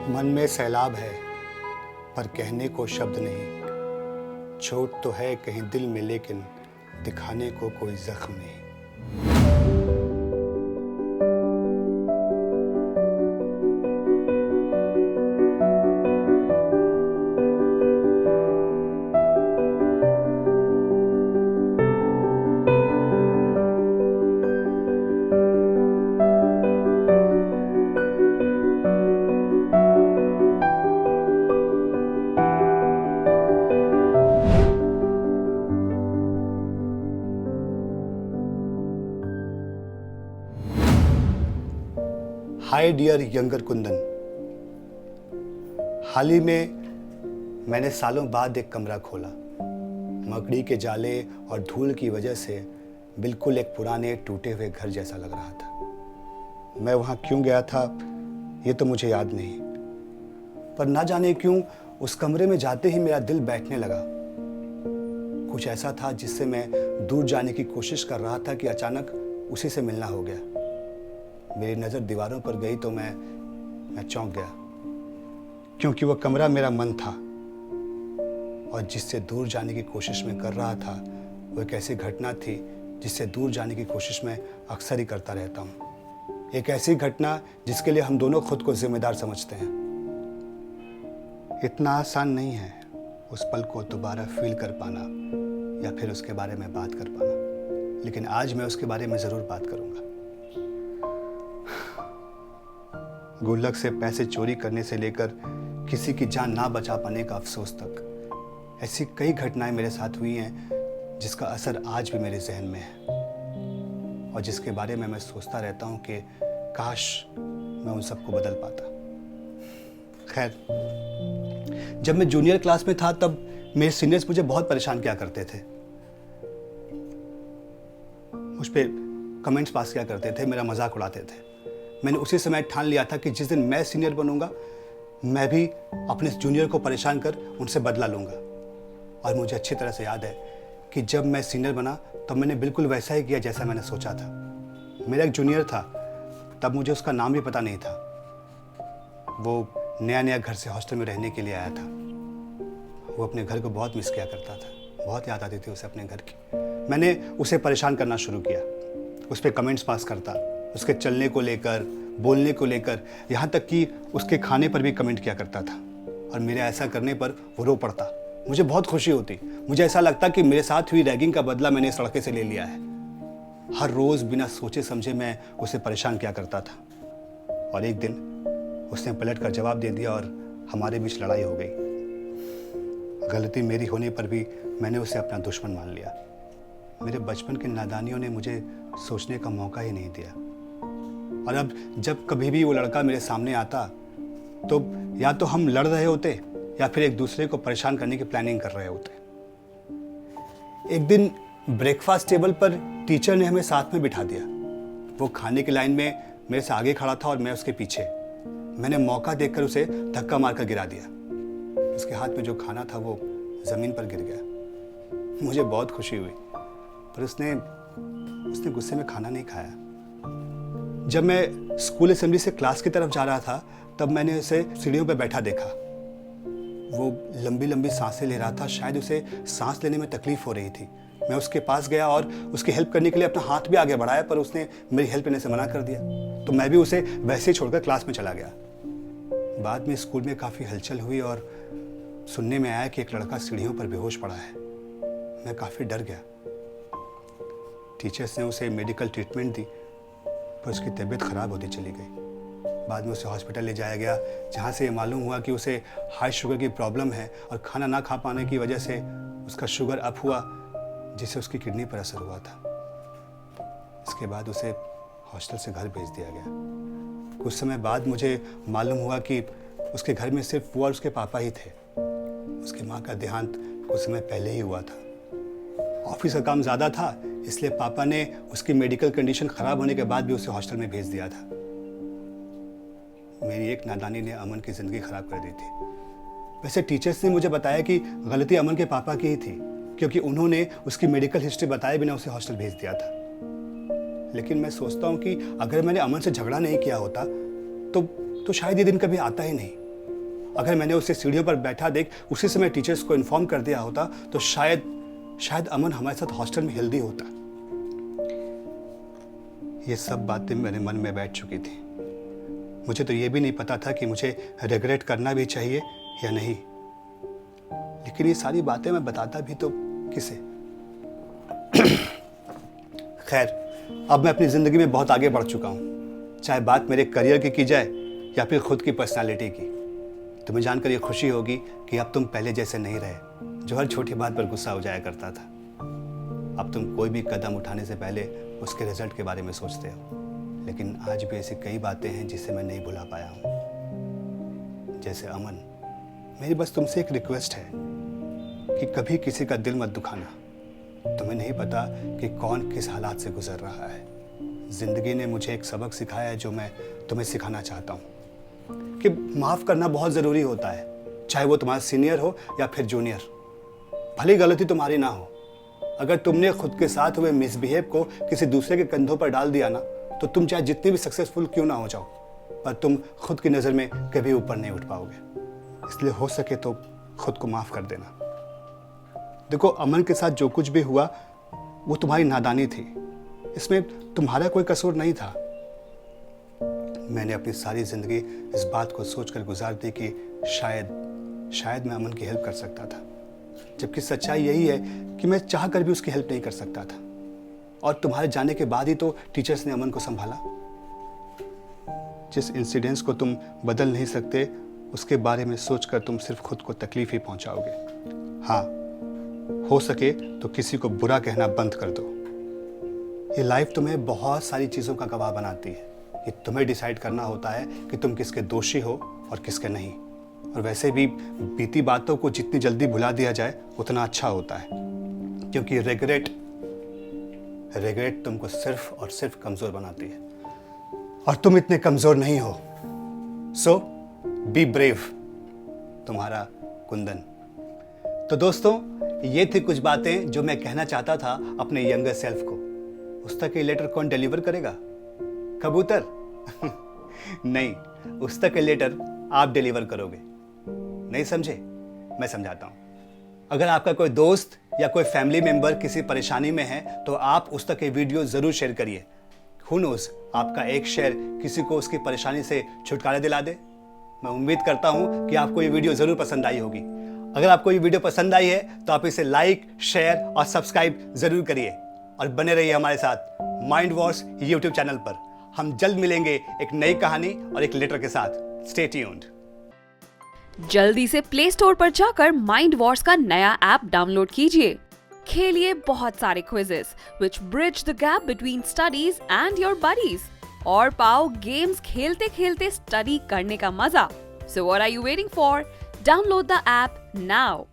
मन में सैलाब है पर कहने को शब्द नहीं। चोट तो है कहीं दिल में लेकिन दिखाने को कोई जख्म नहीं। हाय डियर यंगर कुंदन, हाल ही में मैंने सालों बाद एक कमरा खोला। मकड़ी के जाले और धूल की वजह से बिल्कुल एक पुराने टूटे हुए घर जैसा लग रहा था। मैं वहाँ क्यों गया था ये तो मुझे याद नहीं, पर ना जाने क्यों उस कमरे में जाते ही मेरा दिल बैठने लगा। कुछ ऐसा था जिससे मैं दूर जाने की कोशिश कर रहा था कि अचानक उसी से मिलना हो गया। मेरी नज़र दीवारों पर गई तो मैं चौंक गया, क्योंकि वह कमरा मेरा मन था और जिससे दूर जाने की कोशिश में कर रहा था वो एक ऐसी घटना थी जिससे दूर जाने की कोशिश में अक्सर ही करता रहता हूँ। एक ऐसी घटना जिसके लिए हम दोनों खुद को जिम्मेदार समझते हैं। इतना आसान नहीं है उस पल को दोबारा फील कर पाना या फिर उसके बारे में बात कर पाना, लेकिन आज मैं उसके बारे में ज़रूर बात करूँगा। गुल्लक से पैसे चोरी करने से लेकर किसी की जान ना बचा पाने का अफसोस तक, ऐसी कई घटनाएं मेरे साथ हुई हैं जिसका असर आज भी मेरे जहन में है और जिसके बारे में मैं सोचता रहता हूं कि काश मैं उन सबको बदल पाता। खैर, जब मैं जूनियर क्लास में था तब मेरे सीनियर्स मुझे बहुत परेशान किया करते थे। मुझ पे कमेंट्स पास किया करते थे, मेरा मजाक उड़ाते थे। मैंने उसी समय ठान लिया था कि जिस दिन मैं सीनियर बनूंगा मैं भी अपने जूनियर को परेशान कर उनसे बदला लूंगा। और मुझे अच्छी तरह से याद है कि जब मैं सीनियर बना तब मैंने बिल्कुल वैसा ही किया जैसा मैंने सोचा था। मेरा एक जूनियर था, तब मुझे उसका नाम भी पता नहीं था। वो नया घर से हॉस्टल में रहने के लिए आया था। वो अपने घर को बहुत मिस किया करता था, बहुत याद आती थी उसे अपने घर की। मैंने उसे परेशान करना शुरू किया, उस पर कमेंट्स पास करता, उसके चलने को लेकर, बोलने को लेकर, यहाँ तक कि उसके खाने पर भी कमेंट किया करता था। और मेरे ऐसा करने पर वो रो पड़ता। मुझे बहुत खुशी होती, मुझे ऐसा लगता कि मेरे साथ हुई रैगिंग का बदला मैंने इस लड़के से ले लिया है। हर रोज़ बिना सोचे समझे मैं उसे परेशान किया करता था और एक दिन उसने पलट कर जवाब दे दिया और हमारे बीच लड़ाई हो गई। गलती मेरी होने पर भी मैंने उसे अपना दुश्मन मान लिया। मेरे बचपन की नादानियों ने मुझे सोचने का मौका ही नहीं दिया। और अब जब कभी भी वो लड़का मेरे सामने आता तो या तो हम लड़ रहे होते या फिर एक दूसरे को परेशान करने की प्लानिंग कर रहे होते। एक दिन ब्रेकफास्ट टेबल पर टीचर ने हमें साथ में बिठा दिया। वो खाने की लाइन में मेरे से आगे खड़ा था और मैं उसके पीछे। मैंने मौका देखकर उसे धक्का मारकर गिरा दिया। उसके हाथ में जो खाना था वो ज़मीन पर गिर गया। मुझे बहुत खुशी हुई, पर उसने गुस्से में खाना नहीं खाया। जब मैं स्कूल असेंबली से क्लास की तरफ जा रहा था तब मैंने उसे सीढ़ियों पर बैठा देखा। वो लंबी लंबी सांसें ले रहा था, शायद उसे सांस लेने में तकलीफ हो रही थी। मैं उसके पास गया और उसकी हेल्प करने के लिए अपना हाथ भी आगे बढ़ाया, पर उसने मेरी हेल्प लेने से मना कर दिया। तो मैं भी उसे वैसे ही छोड़कर क्लास में चला गया। बाद में स्कूल में काफ़ी हलचल हुई और सुनने में आया कि एक लड़का सीढ़ियों पर बेहोश पड़ा है। मैं काफ़ी डर गया। टीचर्स ने उसे मेडिकल ट्रीटमेंट दी, पर उसकी तबीयत ख़राब होती चली गई। बाद में उसे हॉस्पिटल ले जाया गया, जहाँ से ये मालूम हुआ कि उसे हाई शुगर की प्रॉब्लम है और खाना ना खा पाने की वजह से उसका शुगर अप हुआ, जिससे उसकी किडनी पर असर हुआ था। इसके बाद उसे हॉस्टल से घर भेज दिया गया। कुछ समय बाद मुझे मालूम हुआ कि उसके घर में सिर्फ वो और उसके पापा ही थे। उसकी माँ का देहांत कुछ समय पहले ही हुआ था। ऑफिस का काम ज़्यादा था, इसलिए पापा ने उसकी मेडिकल कंडीशन ख़राब होने के बाद भी उसे हॉस्टल में भेज दिया था। मेरी एक नादानी ने अमन की ज़िंदगी ख़राब कर दी थी। वैसे टीचर्स ने मुझे बताया कि गलती अमन के पापा की ही थी, क्योंकि उन्होंने उसकी मेडिकल हिस्ट्री बताए बिना उसे हॉस्टल भेज दिया था। लेकिन मैं सोचता हूँ कि अगर मैंने अमन से झगड़ा नहीं किया होता तो शायद ये दिन कभी आता ही नहीं। अगर मैंने उसे सीढ़ियों पर बैठा देख उसी समय टीचर्स को इन्फॉर्म कर दिया होता तो शायद अमन हमारे साथ हॉस्टल में हेल्दी होता। ये सब बातें मेरे मन में बैठ चुकी थी। मुझे तो ये भी नहीं पता था कि मुझे रिग्रेट करना भी चाहिए या नहीं, लेकिन ये सारी बातें मैं बताता भी तो किसे। खैर, अब मैं अपनी ज़िंदगी में बहुत आगे बढ़ चुका हूँ, चाहे बात मेरे करियर की जाए या फिर खुद की पर्सनालिटी की। तुम्हें जानकर ये खुशी होगी कि अब तुम पहले जैसे नहीं रहे, जो हर छोटी बात पर गुस्सा हो जाया करता था। अब तुम कोई भी कदम उठाने से पहले उसके रिजल्ट के बारे में सोचते हो। लेकिन आज भी ऐसी कई बातें हैं जिसे मैं नहीं भुला पाया हूँ। जैसे अमन, मेरी बस तुमसे एक रिक्वेस्ट है कि कभी किसी का दिल मत दुखाना। तुम्हें नहीं पता कि कौन किस हालात से गुजर रहा है। ज़िंदगी ने मुझे एक सबक सिखाया है जो मैं तुम्हें सिखाना चाहता हूँ कि माफ़ करना बहुत ज़रूरी होता है, चाहे वो तुम्हारा सीनियर हो या फिर जूनियर। भली गलती तुम्हारी ना हो, अगर तुमने खुद के साथ हुए मिसबिहेव को किसी दूसरे के कंधों पर डाल दिया ना, तो तुम चाहे जितनी भी सक्सेसफुल क्यों ना हो जाओ, पर तुम खुद की नज़र में कभी ऊपर नहीं उठ पाओगे। इसलिए हो सके तो खुद को माफ़ कर देना। देखो, अमन के साथ जो कुछ भी हुआ वो तुम्हारी नादानी थी, इसमें तुम्हारा कोई कसूर नहीं था। मैंने अपनी सारी ज़िंदगी इस बात को सोचकर गुजार दी कि शायद मैं अमन की हेल्प कर सकता था, जबकि सच्चाई यही है कि मैं चाह कर भी उसकी हेल्प नहीं कर सकता था। और तुम्हारे जाने के बाद ही तो टीचर्स ने अमन को संभाला। जिस इंसिडेंट्स को तुम बदल नहीं सकते, उसके बारे में सोचकर तुम सिर्फ खुद को तकलीफ ही पहुंचाओगे। हाँ, हो सके तो किसी को बुरा कहना बंद कर दो। ये लाइफ तुम्हें बहुत सारी चीज़ों का गवाह बनाती है। ये तुम्हें डिसाइड करना होता है कि तुम किसके दोषी हो और किसके नहीं। और वैसे भी बीती बातों को जितनी जल्दी भुला दिया जाए उतना अच्छा होता है, क्योंकि रिग्रेट तुमको सिर्फ और सिर्फ कमज़ोर बनाती है, और तुम इतने कमज़ोर नहीं हो। सो बी ब्रेव। तुम्हारा कुंदन। तो दोस्तों, ये थी कुछ बातें जो मैं कहना चाहता था अपने यंगर सेल्फ को। उस तक ये लेटर कौन डिलीवर करेगा? कबूतर? नहीं, उस तक ये लेटर आप डिलीवर करोगे। नहीं समझे? मैं समझाता हूँ। अगर आपका कोई दोस्त या कोई फैमिली मेंबर किसी परेशानी में है तो आप उस तक ये वीडियो ज़रूर शेयर करिए। Who knows, आपका एक शेयर किसी को उसकी परेशानी से छुटकारा दिला दे। मैं उम्मीद करता हूँ कि आपको ये वीडियो ज़रूर पसंद आई होगी। अगर आपको ये वीडियो पसंद आई है तो आप इसे लाइक, शेयर और सब्सक्राइब ज़रूर करिए, और बने रहिए हमारे साथ माइंड वॉर्स यूट्यूब चैनल पर। हम जल्द मिलेंगे एक नई कहानी और एक लेटर के साथ। Stay tuned. जल्दी से प्ले स्टोर पर जाकर माइंड वॉर्स का नया ऐप डाउनलोड कीजिए। खेलिए बहुत सारे quizzes which bridge the gap between studies and your buddies, और पाओ गेम्स खेलते खेलते स्टडी करने का मजा। So what are you waiting for? Download the app now.